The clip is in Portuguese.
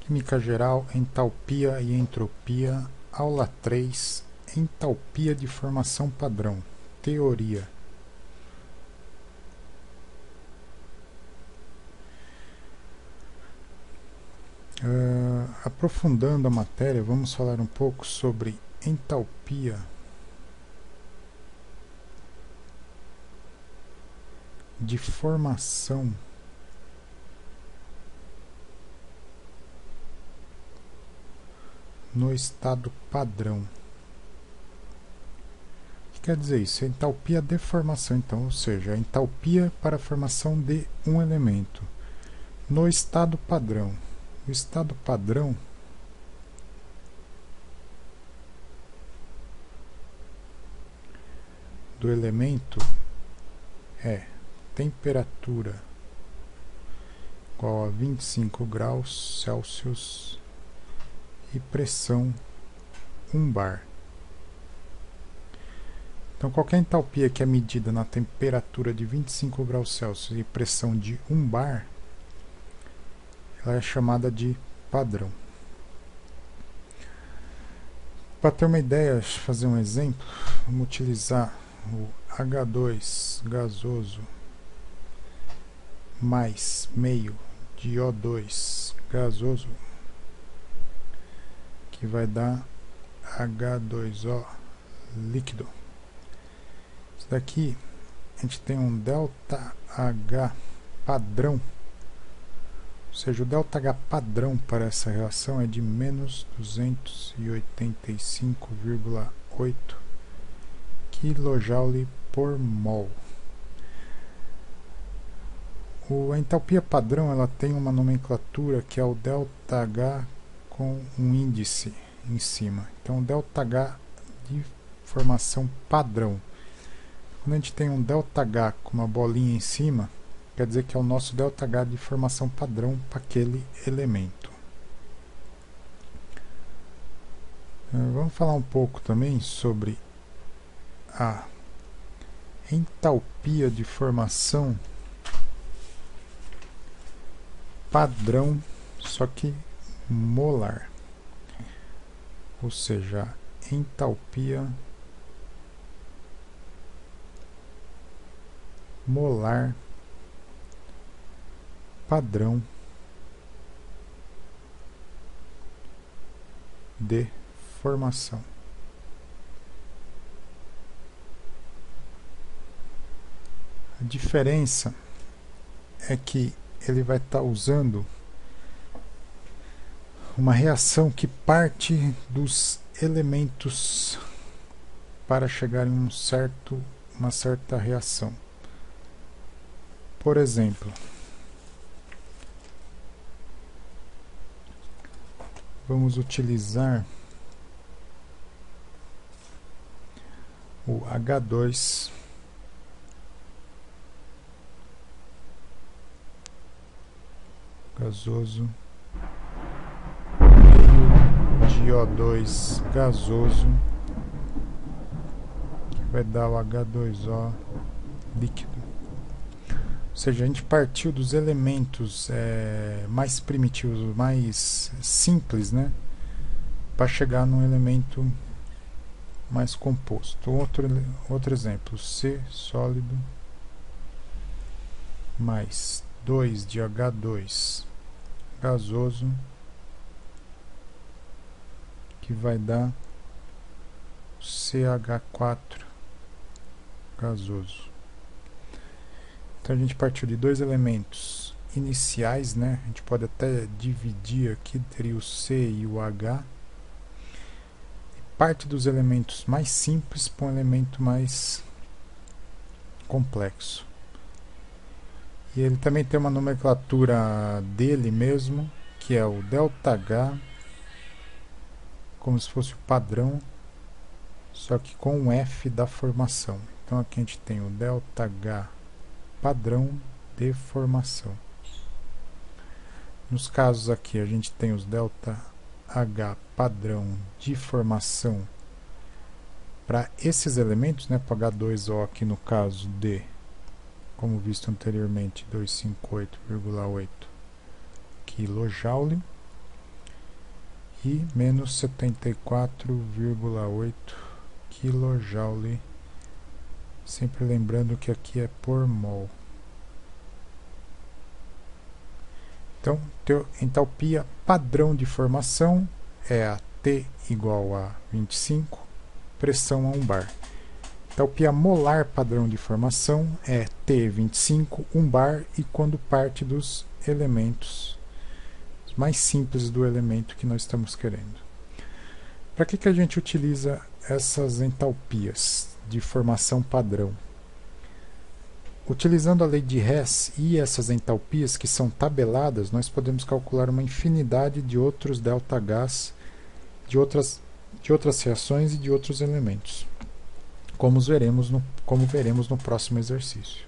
Química geral, entalpia e entropia, aula 3, entalpia de formação padrão, teoria. Aprofundando a matéria, vamos falar um pouco sobre entalpia de formação no estado padrão. O que quer dizer isso? Entalpia de formação, então, ou seja, a entalpia para a formação de um elemento no estado padrão. O estado padrão do elemento é temperatura igual a 25 graus Celsius e pressão 1 bar. Então, qualquer entalpia que é medida na temperatura de 25 graus Celsius e pressão de 1 bar, ela é chamada de padrão. Para ter uma ideia, deixa eu fazer um exemplo. Vamos utilizar o H2 gasoso mais meio de O2 gasoso, que vai dar H2O líquido. Isso daqui a gente tem um ΔH padrão, ou seja, o ΔH padrão para essa reação é de menos 285,8 kJ por mol. A entalpia padrão ela tem uma nomenclatura que é o ΔH com um índice em cima. Então, ΔH de formação padrão. Quando a gente tem um ΔH com uma bolinha em cima, quer dizer que é o nosso ΔH de formação padrão para aquele elemento. Vamos falar um pouco também sobre a entalpia de formação padrão, só que molar, ou seja, entalpia molar padrão de formação. A diferença é que ele vai estar usando uma reação que parte dos elementos para chegar em uma certa reação. Por exemplo, vamos utilizar o H2 gasoso meio de O2 gasoso, que vai dar o H2O líquido. Ou seja, a gente partiu dos elementos mais primitivos, mais simples, né, para chegar num elemento mais composto. Outro exemplo, C sólido mais 2 de H2 gasoso, que vai dar CH4 gasoso. Então a gente partiu de dois elementos iniciais, né? A gente pode até dividir aqui, teria o C e o H. Parte dos elementos mais simples para um elemento mais complexo. E ele também tem uma nomenclatura dele mesmo, que é o ΔH, como se fosse o padrão, só que com um F da formação. Então aqui a gente tem o ΔH padrão de formação. Nos casos aqui a gente tem os ΔH padrão de formação para esses elementos, né, para H2O aqui no caso de, como visto anteriormente, 258,8 kJ. e menos 74,8 kJ. Sempre lembrando que aqui é por mol. Então, entalpia padrão de formação é a T igual a 25, pressão a 1 bar. Entalpia molar padrão de formação é T25, 1 bar, e quando parte dos elementos mais simples do elemento que nós estamos querendo. Para que a gente utiliza essas entalpias de formação padrão? Utilizando a lei de Hess e essas entalpias que são tabeladas, nós podemos calcular uma infinidade de outros ΔHs, de outras reações e de outros elementos, como veremos no próximo exercício.